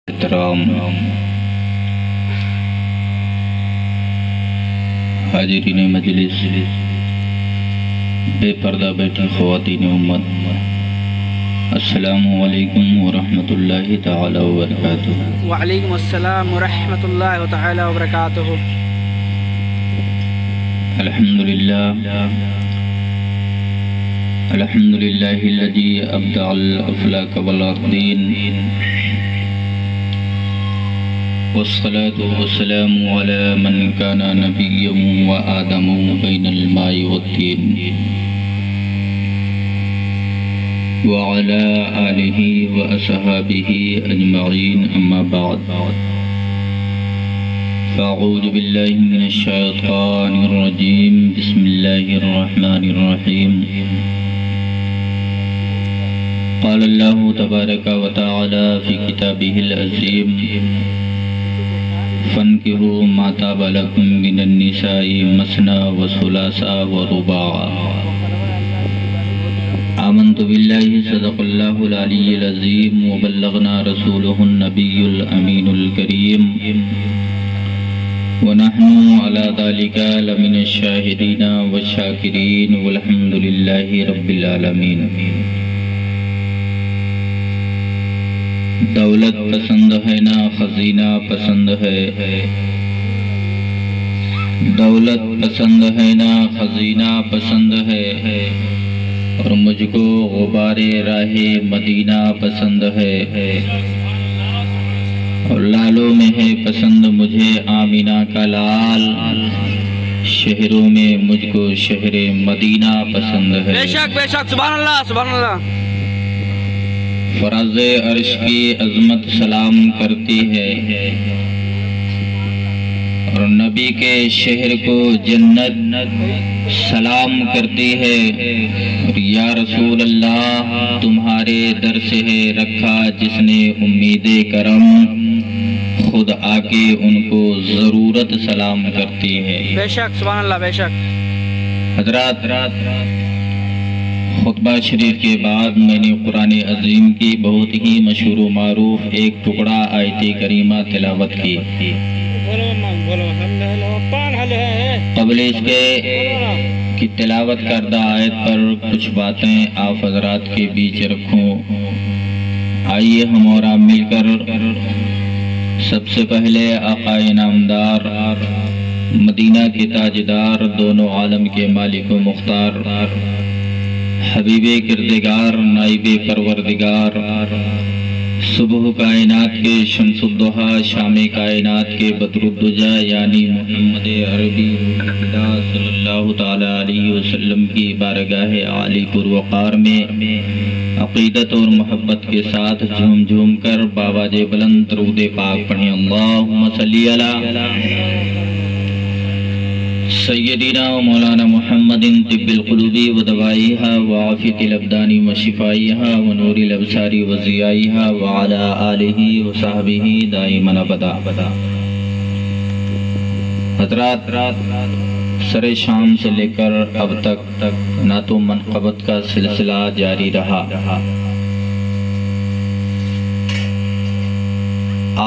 احترام حاضرین مجلس، بے پردہ بیٹھی خواتین امت، السلام علیکم ورحمۃ اللہ تعالی وبرکاتہ۔ وعلیکم السلام ورحمۃ اللہ تعالی وبرکاتہ۔ الحمد للہ الذی ابدع الافلاک والارضین، والصلاة والسلام علی من کان نبیا وآدم بین الماء والطین، وعلی آلہ واصحابہ اجمعین، اما بعد، فاعوذ باللہ من الشیطان الرجیم، بسم اللہ الرحمن الرحیم۔ قال اللہ تبارک و تعالی فی کتابہ العظیم، فانکحوا ما طاب لکم من النساء مثنی وثلاث ورباع۔ آمنت باللہ صدق اللہ العلی العظیم، وبلغنا رسولہ النبی الامین الکریم، ونحن على ذلك لمن الشاہدین والشاکرین، والحمد للہ رب العالمین۔ دولت پسند ہے نہ خزینہ پسند ہے، دولت پسند ہے نہ خزینہ پسند ہے، اور مجھ کو غبار راہ مدینہ پسند ہے، اور لالوں میں ہے پسند مجھے آمینہ کا لال، شہروں میں مجھ کو شہر مدینہ پسند ہے۔ بے شک بے شک، سبحان اللہ سبحان اللہ۔ فراز عرش کی عظمت سلام کرتی ہے، اور نبی کے شہر کو جنت سلام کرتی ہے، اور یا رسول اللہ تمہارے در سے ہے رکھا جس نے امید کرم، خود آ کے ان کو ضرورت سلام کرتی ہے۔ بے شک سبحان اللہ بے شک۔ حضرات، خطبہ شریف کے بعد میں نے قرآن عظیم کی بہت ہی مشہور و معروف ایک ٹکڑا آیت کریمہ تلاوت کی۔ قبل اس کے کہ تلاوت کردہ آیت پر کچھ باتیں آپ حضرات کے بیچ رکھوں، آئیے ہم اور آپ مل کر سب سے پہلے آقا نامدار، مدینہ کے تاجدار، دونوں عالم کے مالک و مختار، حبیب کردگار، نائب پروردگار، صبح کائنات کے شمس الضحیٰ، شام کائنات کے بدر الدجا، یعنی محمد عربی خدا صلی اللہ تعالی علیہ وسلم کی بارگاہ عالی پر وقار میں عقیدت اور محبت کے ساتھ جھوم جھوم کر باواج بلند درود پاک پڑھیں۔ اللہم صلی علی سیدنا و مولانا محمد طب القلوب و دوائیہا و عافیت الابدان و شفائیہا و نور الابصار و ضیائیہا و علی آلہ و صحبہ دائما ابدا۔ حضرات، سر شام سے لے کر اب تک نعت و منقبت کا سلسلہ جاری رہا۔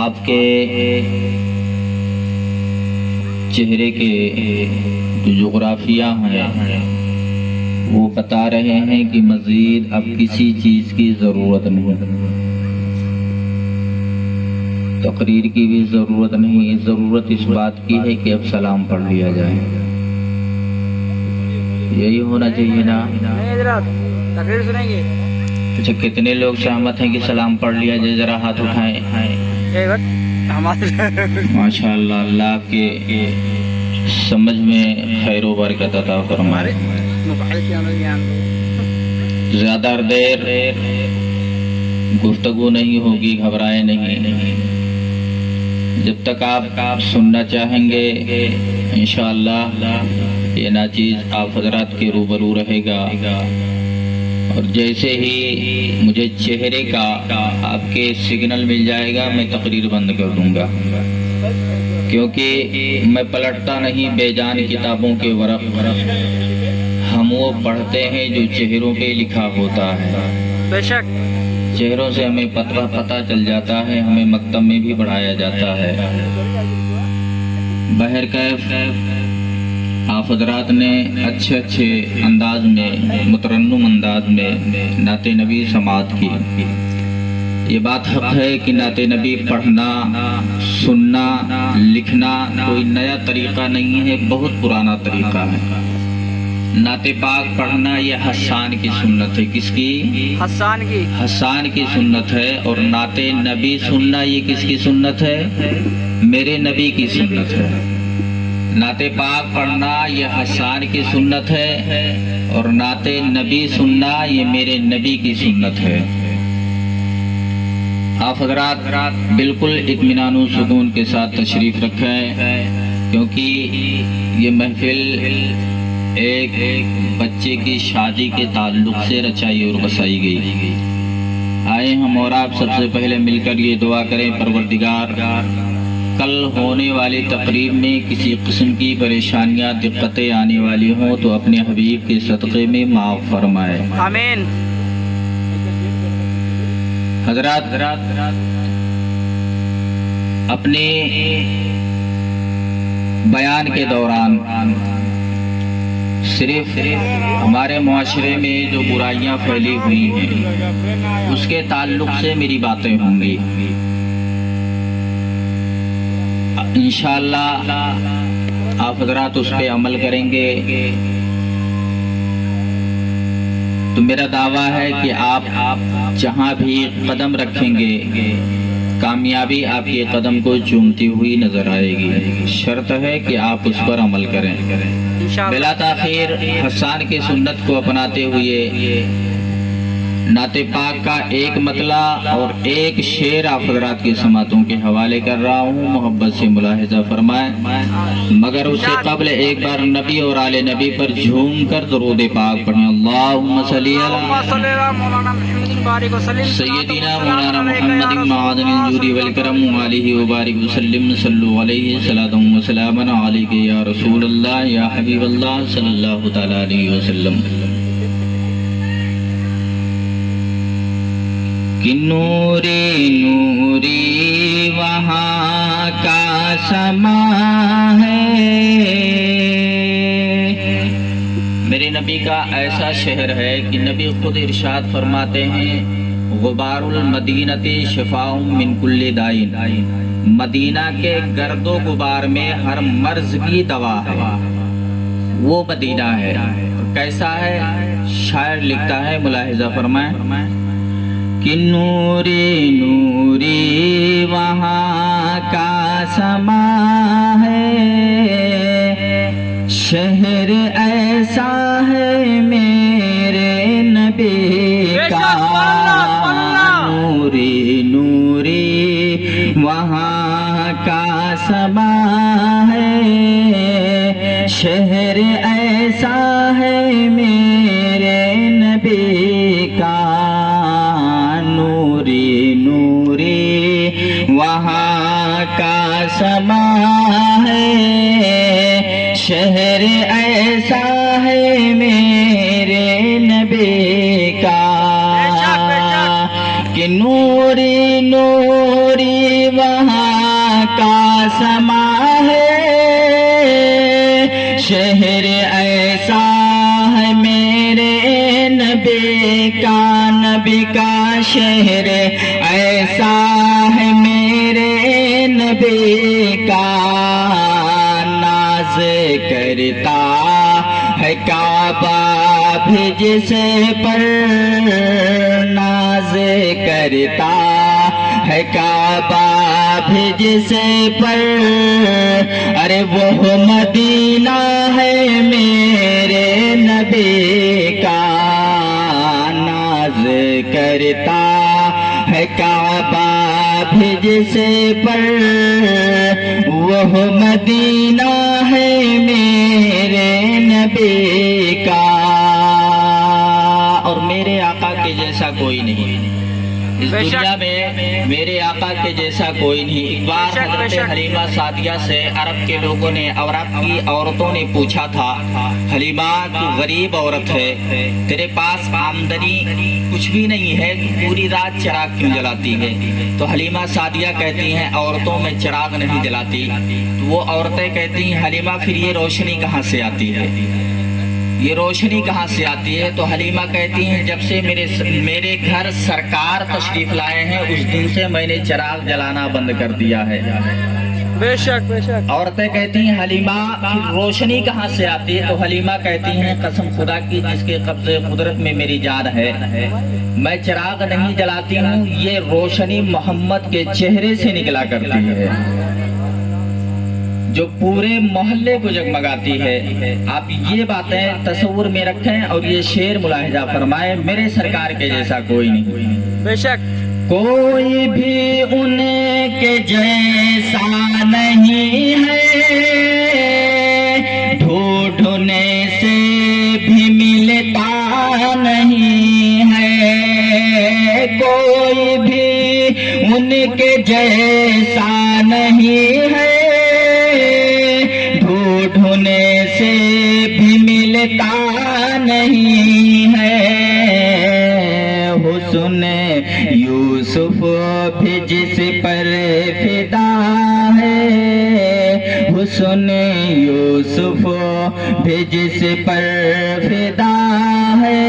آپ کے چہرے کے جو جغرافیہ ہیں وہ بتا رہے ہیں کہ مزید اب کسی چیز کی ضرورت نہیں، تقریر کی بھی ضرورت نہیں، ضرورت اس بات کی ہے کہ اب سلام پڑھ لیا جائے۔ یہی ہونا چاہیے نا؟ تقریر سنیں گے؟ اچھا، کتنے لوگ سہمت ہیں کہ سلام پڑھ لیا جائے؟ ذرا ہاتھ اٹھائیں۔ ماشاء اللہ، اللہ کے سمجھ میں خیر و برکت عطا فرمائے۔ زیادہ دیر گفتگو نہیں ہوگی، گھبرائے نہیں، جب تک آپ سننا چاہیں گے انشاءاللہ یہ ناچیز آپ حضرات کے روبرو رہے گا، اور جیسے ہی مجھے چہرے کا آپ کے سگنل مل جائے گا میں تقریر بند کر دوں گا، کیونکہ میں پلٹتا نہیں بے جان کتابوں کے ورق، ہم وہ پڑھتے ہیں جو چہروں پہ لکھا ہوتا ہے۔ بے شک چہروں سے ہمیں پتہ چل جاتا ہے، ہمیں مکتب میں بھی پڑھایا جاتا ہے۔ بہرکیف آپ حضرات نے اچھے انداز میں، مترنم انداز میں نعت نبی سماعت کی۔ یہ بات حق ہے کہ نعت نبی پڑھنا، سننا، لکھنا کوئی نیا طریقہ نہیں ہے، بہت پرانا طریقہ ہے۔ نعت پاک پڑھنا یہ حسان کی سنت ہے۔ کس کی؟ حسان کی سنت ہے۔ اور نعت نبی سننا یہ کس کی سنت ہے؟ میرے نبی کی سنت ہے۔ نعت پاک پڑھنا یہ حسان کی سنت ہے، اور نعت نبی سننا یہ میرے نبی کی سنت ہے۔ آپ حضرات بالکل اطمینان و سکون کے ساتھ تشریف رکھیں، کیونکہ یہ محفل ایک بچے کی شادی کے تعلق سے رچائی اور بسائی گئی۔ آئے ہم اور آپ سب سے پہلے مل کر یہ دعا کریں، پروردگار کل ہونے والی تقریب میں کسی قسم کی پریشانیاں، دقتیں آنے والی ہوں تو اپنے حبیب کے صدقے میں معاف فرمائے، آمین۔ حضرات اپنے بیان کے دوران صرف ہمارے معاشرے میں جو برائیاں پھیلی ہوئی ہیں اس کے تعلق سے میری باتیں ہوں گی۔ انشاءاللہ آپ حضرات اس پہ عمل کریں گے تو میرا دعویٰ ہے کہ آپ جہاں بھی قدم رکھیں گے کامیابی آپ کے قدم کو چومتی ہوئی نظر آئے گی۔ شرط ہے کہ آپ اس پر عمل کریں۔ بلا تاخیر حسان کی سنت کو اپناتے ہوئے نعت پاک کا ایک مطلع اور ایک شعر آپ حضرات کی سماعتوں کے حوالے کر رہا ہوں، محبت سے ملاحظہ فرمائیں، مگر اس سے قبل ایک بار نبی اور آل نبی پر جھوم کر درود پاک پڑھیں۔ اللہم صلی علی سیدنا مولانا محمد معدن الجود والکرم وآلہ وبارک وسلم، صلو علیہ صلاۃ و سلام علیک یا رسول اللہ یا حبیب اللہ صلی اللہ تعالی علیہ وسلم۔ کہ نوری نوری وہاں کا سما ہے، میرے نبی کا ایسا شہر ہے کہ نبی خود ارشاد فرماتے ہیں، غبار المدینۃ شفاء من کل داء، مدینہ کے گرد و غبار میں ہر مرض کی دوا ہے، وہ مدینہ ہے۔ کیسا ہے؟ شاعر لکھتا ہے، ملاحظہ فرمائیں، کہ نوری نوری وہاں کا سما ہے، شہر ایسا ہے میرے نبی کا، نوری نوری وہاں کا سما ہے، شہر ایسا ہے میرے نبی کا، وہاں کا سما ہے، شہر ایسا ہے میرے نبی کا، کہ نوری نوری وہاں کا سما ہے، شہر ایسا ہے میرے نبی کا، نبی کا شہر ایسا ہے میرے نبی کا، ناز کرتا ہے کعبہ بھی جس پر، ناز کرتا ہے کعبہ بھی جس پر، ارے وہ مدینہ ہے میرے نبی کا، ناز کرتا ہے کعبہ بھی جس پر، وہ مدینہ ہے میرے نبی کا، اور میرے آقا کے جیسا کوئی نہیں، اس دنیا میں میرے آقا کے جیسا کوئی نہیں۔ ایک بار حضرت حلیمہ سعدیہ سے عرب کے لوگوں نے، عرب کی عورتوں نے پوچھا تھا، حلیمہ تو غریب عورت ہے، تیرے پاس آمدنی کچھ بھی نہیں ہے، پوری رات چراغ کیوں جلاتی ہے؟ تو حلیمہ سعدیہ کہتی ہیں عورتوں میں چراغ نہیں جلاتی۔ تو وہ عورتیں کہتی ہیں حلیمہ پھر یہ روشنی کہاں سے آتی ہے، یہ روشنی کہاں سے آتی ہے؟ تو حلیمہ کہتی ہیں جب سے میرے گھر سرکار تشریف لائے ہیں اس دن سے میں نے چراغ جلانا بند کر دیا ہے۔ بے شک بے شک۔ عورتیں کہتی ہیں حلیمہ پھر روشنی کہاں سے آتی ہے؟ تو حلیمہ کہتی ہیں قسم خدا کی جس کے قبضے قدرت میں میری جان ہے، میں چراغ نہیں جلاتی ہوں، یہ روشنی محمد کے چہرے سے نکلا کرتی ہے جو پورے محلے کو جگمگاتی ہے۔ آپ یہ باتیں تصور میں رکھیں اور یہ شعر ملاحظہ فرمائیں، میرے سرکار کے جیسا کوئی نہیں۔ بے شک۔ کوئی بھی ان کے جیسا نہیں ہے، ڈھونڈنے سے بھی ملتا نہیں ہے، کوئی بھی ان کے جیسا نہیں ہے، ڈھونڈنے سے بھی ملتا نہیں ہے، حسن یوسف بھی جس پر فدا ہے، حسن یوسف بھی جس پر فدا ہے،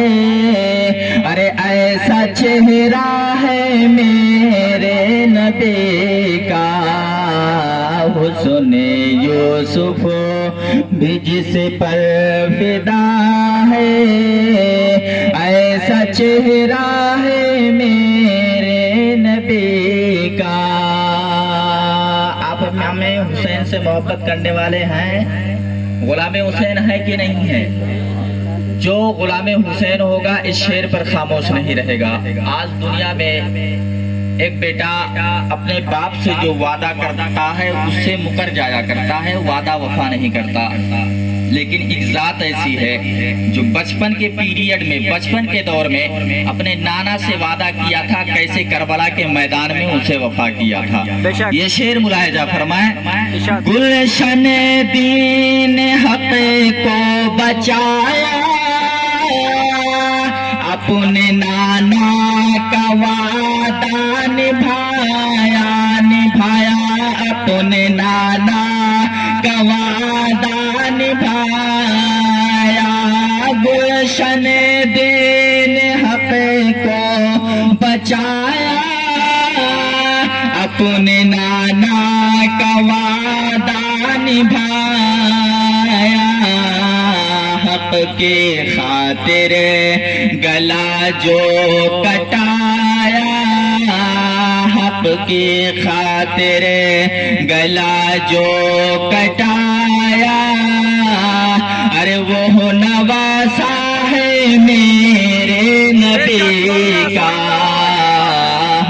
ارے ایسا چہرہ ہے میرے نبی کا، حسن یوسف بھی جس پر فدا ہے، ایسا چہرہ ہے میرے نبی کا۔ آپ امام حسین سے محبت کرنے والے ہیں، غلام حسین ہے کہ نہیں ہے؟ جو غلام حسین ہوگا اس شعر پر خاموش نہیں رہے گا۔ آج دنیا میں ایک بیٹا اپنے باپ سے جو وعدہ کرتا ہے اس سے مکر جایا کرتا ہے، وعدہ وفا نہیں کرتا، لیکن ایک ذات ایسی ہے جو بچپن کے پیریڈ میں، بچپن کے دور میں اپنے نانا سے وعدہ کیا تھا، کیسے کربلا کے میدان میں اسے وفا کیا تھا۔ یہ شعر ملاحظہ فرمائیں، گلشن دین حق کو بچایا، اپنے نانا کا وعدہ نبھایا، اپنے نانا کا وعدہ نبھایا، گلشن دین حق کو بچایا، اپنے نانا کا وعدہ نبھایا، حق کی خاطر گلا جو کٹایا، حق کی خاطر گلا جو کٹایا، ارے وہ نواسا ہے میرے نبی کا،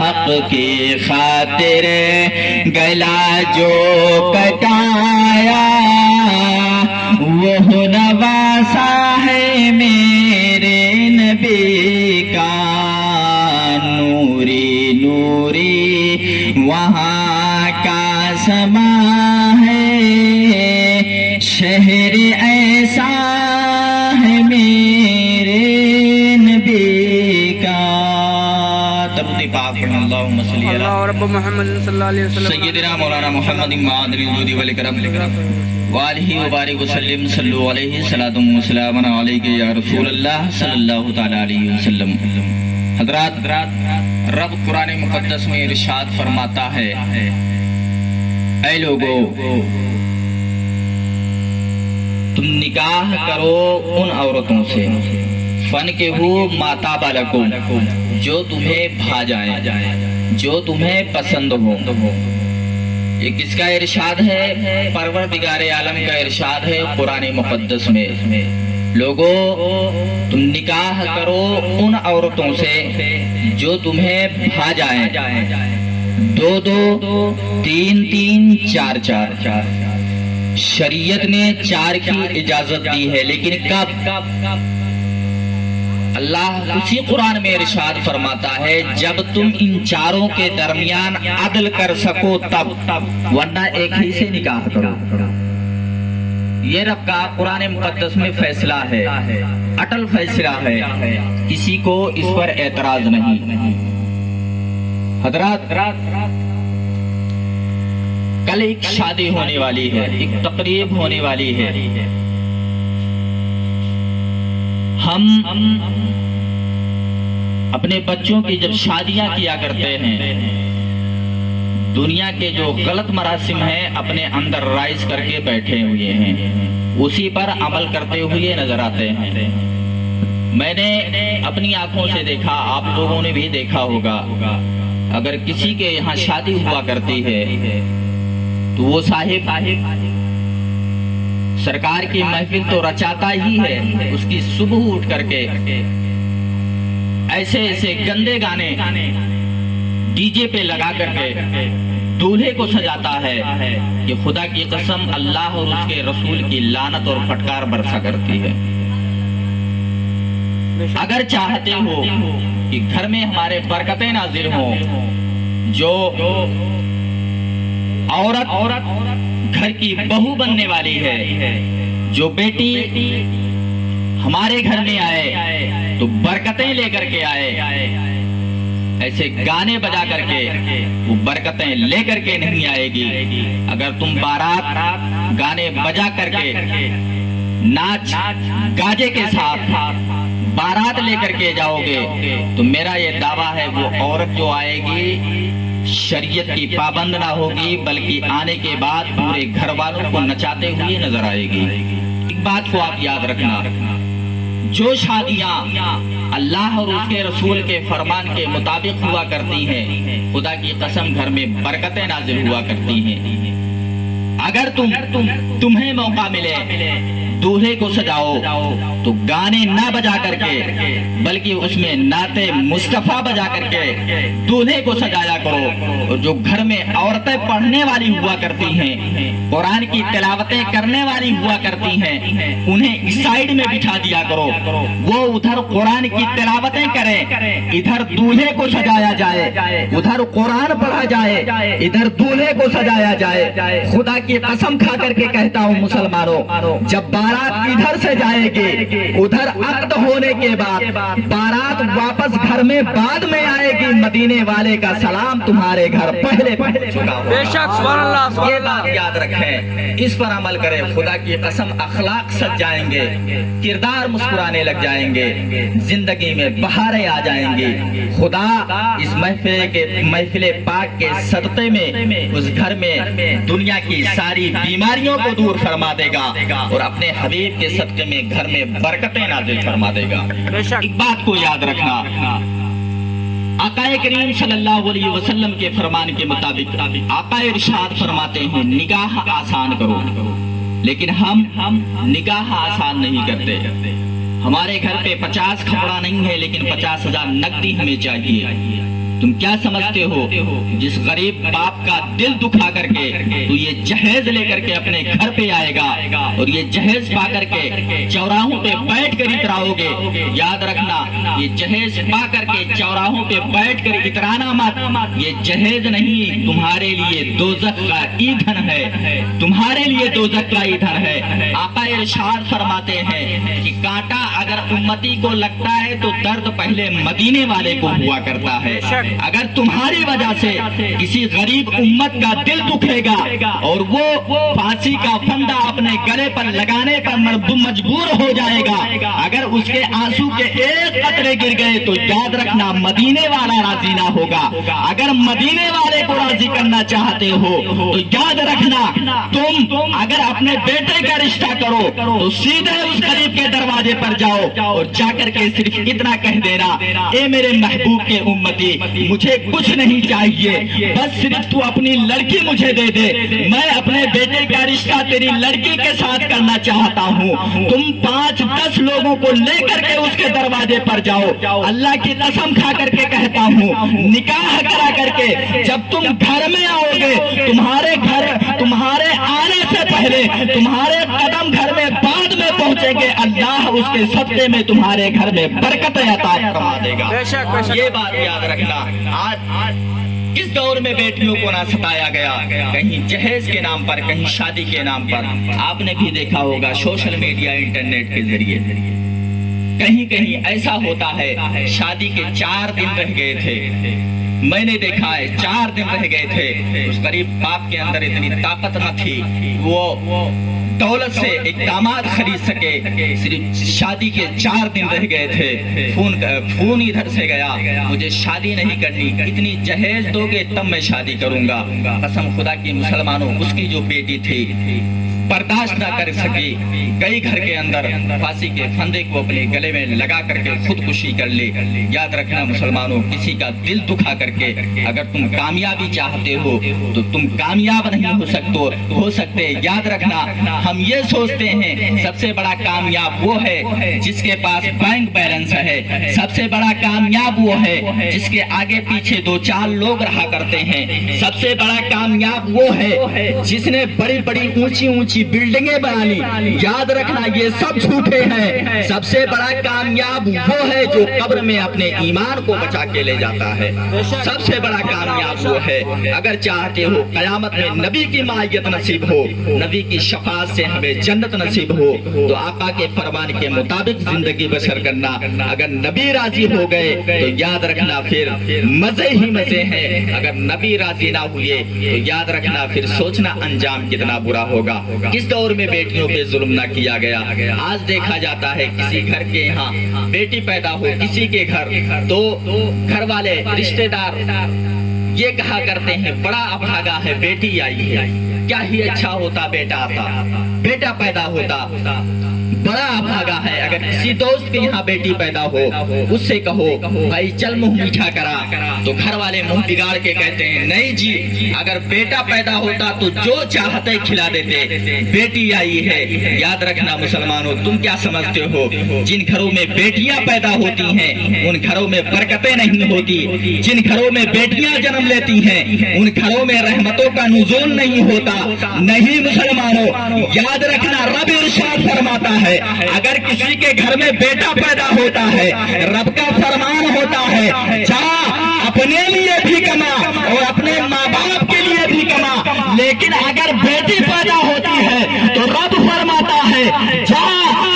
حق کی خاطر گلا جو کٹایا، وہ نواسا ہے میرے نبی کا، نوری نوری وہاں کا سما ہے، شہر ایسا ہے میرے نبی کا۔ ترتی پاک پڑھنا، اللہم صلی اللہ رب محمد صلی اللہ علیہ وسلم سیدنا مولانا محمد معادل الجود والاکرام وآلہ وبارک وسلم، صلو علیہ صلاۃ و سلام علیک یا رسول اللہ صلی اللہ تعالی علیہ وسلم۔ حضرات، رب قرآن مقدس میں ارشاد فرماتا ہے، اے لوگو تم نکاح کرو ان عورتوں سے، فنکحوا ما طاب لکم، جو تمہیں بھا جائیں، جو تمہیں پسند ہو۔ یہ کس کا ارشاد ہے؟ پروردگار عالم کا ارشاد ہے قرآن مقدس میں، لوگو تم نکاح کرو ان عورتوں سے جو تمہیں بھا جائیں، دو دو، تین تین، چار چار۔ شریعت نے چار کی اجازت دی ہے، لیکن کب؟ اللہ اسی قرآن میں ارشاد فرماتا ہے جب تم ان چاروں کے درمیان عدل کر سکو تب، ورنہ ایک ہی سے نکاح کرو۔ یہ رب کا قرآن مقدس میں فیصلہ ہے، اٹل فیصلہ ہے، کسی کو اس پر اعتراض نہیں۔ حضرات، کل ایک شادی ہونے والی ہے، ایک تقریب ہونے والی ہے۔ ہم اپنے بچوں کی جب شادیاں کیا کرتے ہیں، دنیا کے جو غلط مراسم ہیں اپنے اندر رائز کر کے بیٹھے ہوئے ہیں، اسی پر عمل کرتے ہوئے نظر آتے ہیں۔ میں نے اپنی آنکھوں سے دیکھا، آپ لوگوں نے بھی دیکھا ہوگا، اگر کسی کے یہاں شادی ہوا کرتی ہے تو وہ صاحب سرکار کی محفل تو رچاتا ہی ہے، اس کی صبح اٹھ کر کے ایسے ایسے گندے گانے ڈی جے پہ لگا کر کے دولہے کو سجاتا ہے کہ خدا کی قسم اللہ اور اس کے رسول کی لعنت اور پھٹکار برسا کرتی ہے۔ اگر چاہتے ہو کہ گھر میں ہمارے برکتیں نازل ہوں، جو عورت گھر کی بہو بننے والی ہے، جو بیٹی ہمارے گھر میں آئے تو برکتیں لے کر کے آئے، ایسے گانے بجا کر کے وہ برکتیں لے کر کے نہیں آئے گی۔ اگر تم بارات گانے بجا کر کے ناچ گاجے کے ساتھ بارات لے کر کے جاؤ گے تو میرا یہ دعویٰ ہے وہ عورت جو آئے گی شریعت کی پابند نہ ہوگی، بلکہ آنے کے بعد پورے گھر والوں کو نچاتے ہوئے نظر آئے گی۔ ایک بات کو آپ یاد رکھنا، جو شادیاں اللہ اور اس کے رسول کے فرمان کے مطابق ہوا کرتی ہیں، خدا کی قسم گھر میں برکتیں نازل ہوا کرتی ہیں۔ اگر تمہیں موقع ملے دولہے کو سجاؤ تو گانے نہ بجا کر کے بلکہ اس میں نعت مصطفیٰ بجا کر کے دولہے کو سجایا کرو۔ اور جو گھر میں عورتیں پڑھنے والی ہوا کرتی ہیں، قرآن کی تلاوتیں کرنے والی ہوا کرتی ہیں، انہیں اس سائیڈ میں بٹھا دیا کرو، وہ ادھر قرآن کی تلاوتیں کریں، ادھر دولہے کو سجایا جائے، ادھر قرآن پڑھا جائے، ادھر دولہے کو سجایا جائے۔ خدا کی قسم کھا کر کے کہتا ہوں مسلمانوں، جب بارات ادھر سے جائے گی، ادھر عقد ہونے کے بعد بارات واپس گھر میں بعد میں آئے گی، مدینے والے کا سلام تمہارے گھر پہلے پہنچ چکا ہوگا۔ بے شک، سبحان اللہ، سبحان یہ اللہ۔ بات یاد رکھیں، اس پر عمل کریں، خدا کی قسم اخلاق سج جائیں گے، کردار مسکرانے لگ جائیں گے، زندگی میں بہاریں آ جائیں گی۔ خدا اس محفل پاک کے صدقے میں اس گھر میں دنیا کی ساری بیماریوں کو دور فرما دے گا اور اپنے حبیب کے صدقے میں گھر میں برکتیں نازل فرما دے گا۔ ایک بات کو یاد رکھنا، آقا کریم صلی اللہ علیہ وسلم کے فرمان کے مطابق آقا ارشاد فرماتے ہیں نکاح آسان کرو، لیکن ہم نکاح آسان نہیں کرتے۔ ہمارے گھر پہ 50 کھپڑا نہیں ہے لیکن 50,000 نقدی ہمیں چاہیے۔ تم کیا سمجھتے ہو جس غریب باپ کا دل دکھا کر کے تو یہ جہیز لے کر کے اپنے گھر پہ آئے گا اور یہ جہیز پا کر کے چوراہوں پہ بیٹھ کر اتراؤ گے؟ یاد رکھنا، یہ جہیز پا کر کے چوراہوں پہ بیٹھ کر اترانا مت، یہ جہیز نہیں، تمہارے لیے دوزخ کا ایندھن ہے، تمہارے لیے دوزخ کا ایندھن ہے۔ آقا ارشاد فرماتے ہیں کہ کانٹا اگر امتی کو لگتا ہے تو درد پہلے مدینے والے کو ہوا کرتا ہے۔ اگر تمہاری وجہ سے کسی غریب امت کا دل دکھے گا اور وہ پھانسی کا پھندا اپنے گلے پر لگانے پر مجبور ہو جائے گا، اگر اس کے آنسو کے ایک قطرے گر گئے تو یاد رکھنا مدینے والا راضی نہ ہوگا۔ اگر مدینے والے کو راضی کرنا چاہتے ہو تو یاد رکھنا تم اگر اپنے بیٹے کا رشتہ کرو تو سیدھے اس غریب کے دروازے پر جاؤ اور جا کر کے صرف اتنا کہہ دینا، اے میرے محبوب کے امتی، مجھے کچھ نہیں چاہیے، بس صرف تو اپنی لڑکی مجھے دے دے، میں اپنے بیٹے کا رشتہ تیری لڑکی کے ساتھ کرنا چاہتا ہوں۔ تم 5-10 لوگوں کو لے کر کے اس کے دروازے پر جاؤ، اللہ کی قسم کھا کر کے کہتا ہوں نکاح کرا کر کے جب تم گھر میں آؤ گے، تمہارے آنے سے پہلے تمہارے قدم گھر میں بعد میں پہنچ پہنچیں گے اللہ اس کے صدقے میں تمہارے گھر میں برکت عطا فرما دے گا۔ بے شک بے شک یہ بات یاد رکھنا۔ آج اس دور میں بیٹیوں کو نہ ستایا گیا، کہیں جہیز کے نام پر، کہیں شادی کے نام پر۔ آپ نے بھی دیکھا ہوگا سوشل میڈیا انٹرنیٹ کے ذریعے کہیں کہیں ایسا ہوتا ہے شادی کے 4 دن رہ گئے تھے، میں نے دیکھا ہے 4 دن رہ گئے تھے، اس غریب باپ کے اندر اتنی طاقت نہ تھی وہ دولت سے ایک داماد خرید سکے، صرف شادی کے 4 دن رہ گئے تھے، فون ادھر سے گیا، مجھے شادی نہیں کرنی، اتنی جہیز دو گے تب میں شادی کروں گا۔ قسم خدا کی مسلمانوں، اس کی جو بیٹی تھی برداشت نہ کر سکی، کئی گھر کے اندر پھانسی کے پھندے کو اپنے گلے میں لگا کر کے خودکشی کر لے۔ یاد رکھنا مسلمانوں، کسی کا دل دکھا کر کے اگر تم کامیابی چاہتے ہو تو تم کامیاب نہیں ہو سکتے۔ یاد رکھنا، ہم یہ سوچتے ہیں سب سے بڑا کامیاب وہ ہے جس کے پاس بینک بیلنس ہے، سب سے بڑا کامیاب وہ ہے جس کے آگے پیچھے 2-4 لوگ رہا کرتے ہیں، سب سے بڑا کامیاب وہ ہے جس نے بڑی بڑی اونچی بلڈنگیں بنا لی۔ یاد رکھنا یہ سب جھوٹے ہیں، سب سے بڑا کامیاب وہ ہے جو قبر میں اپنے ایمان کو بچا کے لے جاتا ہے، سب سے بڑا کامیاب وہ ہے۔ اگر چاہتے ہو قیامت میں نبی کی معیت نصیب ہو، نبی کی شفاعت سے ہمیں جنت نصیب ہو، تو آقا کے فرمان کے مطابق زندگی بسر کرنا۔ اگر نبی راضی ہو گئے تو یاد رکھنا پھر مزے ہی مزے ہیں، اگر نبی راضی نہ ہوئے تو یاد رکھنا پھر سوچنا انجام کتنا برا ہوگا۔ کس دور میں بیٹیوں پہ ظلم نہ کیا گیا۔ آج دیکھا جاتا ہے کسی گھر کے یہاں بیٹی پیدا ہو کسی کے گھر، تو گھر والے رشتہ دار یہ کہا کرتے ہیں بڑا ابھاگا ہے، بیٹی آئی ہے، کیا ہی اچھا ہوتا بیٹا آتا، بیٹا پیدا ہوتا، بڑا ابھاگا ہے۔ اگر کسی دوست کے یہاں بیٹی پیدا ہو، اس سے کہو بھائی چل منہ میٹھا کرا، تو گھر والے منہ بگاڑ کے کہتے ہیں نہیں جی، اگر بیٹا پیدا ہوتا تو جو چاہتے کھلا دیتے، بیٹی آئی ہے۔ یاد رکھنا مسلمانوں، تم کیا سمجھتے ہو جن گھروں میں بیٹیاں پیدا ہوتی ہیں ان گھروں میں برکتیں نہیں ہوتی، جن گھروں میں بیٹیاں جنم لیتی ہیں ان گھروں میں رحمتوں کا نزول نہیں ہوتا۔ نہیں مسلمانوں، یاد رکھنا رب ارشاد فرماتا ہے اگر کسی کے گھر میں بیٹا پیدا ہوتا ہے رب کا فرمان ہوتا ہے جا اپنے لیے بھی کما اور اپنے ماں باپ کے لیے بھی کما، لیکن اگر بیٹی پیدا ہوتی ہے تو رب فرماتا ہے جا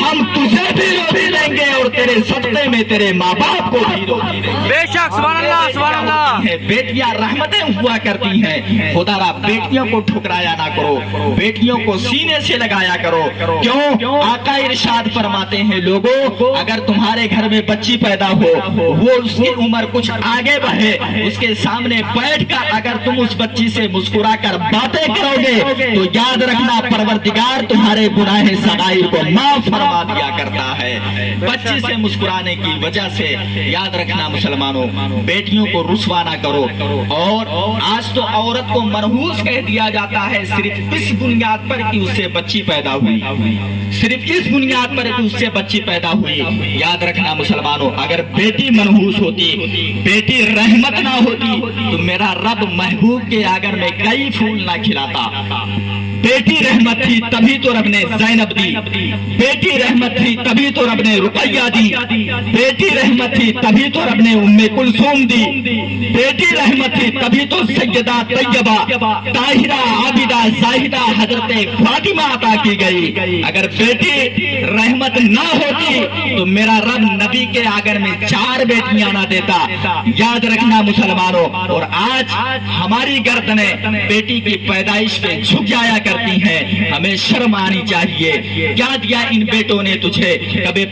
ہم تجھے بھی روزی دیں گے اور تیرے صدقے میں تیرے ماں باپ کو بھی روزی دیں گے۔ بے شک سبحان اللہ سبحان اللہ۔ بیٹیاں رحمتیں ہوا کرتی ہیں، خدا را بیٹیوں کو ٹھکرایا نہ کرو، بیٹیوں کو سینے سے لگایا کرو۔ کیوں؟ آقا ارشاد فرماتے ہیں لوگوں اگر تمہارے گھر میں بچی پیدا ہو، وہ اس کی عمر کچھ آگے بڑھے، اس کے سامنے بیٹھ کر اگر تم اس بچی سے مسکرا کر باتیں کرو گے تو یاد رکھنا پروردگار تمہارے گناہ صغائر کو معاف فرما دیا کرتا ہے۔ بچی سے مسکرانے کی وجہ سے یاد رکھنا مسلمانوں، بیٹیوں کو رسوا نہ کرو۔ اور آج تو عورت کو منحوس کہہ دیا جاتا ہے صرف اس بنیاد پر کہ اس سے بچی پیدا ہوئی، صرف اس بنیاد پر کہ اس سے بچی پیدا ہوئی۔ یاد رکھنا مسلمانوں، اگر بیٹی منحوس ہوتی، بیٹی رحمت نہ ہوتی تو میرا رب محبوب کے آگر میں کئی پھول نہ کھلاتا۔ بیٹی رحمت تھی تبھی تو رب نے زینب دی، بیٹی رحمت تھی تبھی تو رب نے رقیہ دی، بیٹی رحمت تھی تبھی تو رب نے ام کلثوم دی، بیٹی رحمت تھی تبھی تو سیدہ طیبہ طاہرہ عابدہ زاہدہ حضرت فاطمہ عطا کی گئی۔ اگر بیٹی رحمت نہ ہوتی تو میرا رب نبی کے آگر میں 4 بیٹیاں نہ دیتا۔ یاد رکھنا مسلمانوں، اور آج ہماری گردنیں بیٹی کی پیدائش پہ جھک جایا کرتی ہیں، ہمیں شرم آنی چاہیے۔ کیا دیا ان بیٹوں نے تجھے؟ کبھی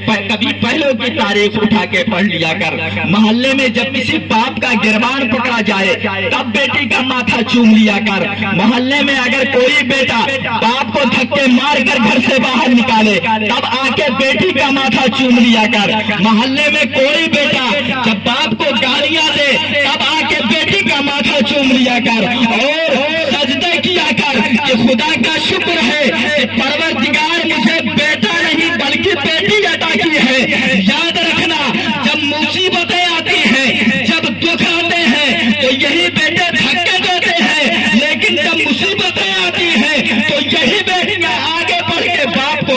پہلوں کی تاریخ اٹھا کے پڑھ لیا کر، محلے میں جب کسی باپ کا گربان پکڑا جائے تب بیٹی کا ماتھا چوم لیا کر، محلے میں اگر کوئی بیٹا باپ کو دھکے مار کر گھر سے باہر نکالے تب آ کے بیٹی کا ماتھا چوم لیا کر، محلے میں کوئی بیٹا جب باپ کو گالیاں دے تب آ کے بیٹی کا ماتھا چوم لیا کر اور سجدے کیا کر کہ خدا کا شکر ہے کہ پروردگار مجھے بیٹا نہیں بلکہ بیٹی عطا کی ہے۔ یاد رکھنا جب مصیبتیں آتی ہیں، جب دکھ آتے ہیں تو یہی بیٹے دھکے دیتے ہیں، لیکن جب مصیبتیں آتی ہیں تو یہی بیٹیاں آگے بڑھ کے باپ کو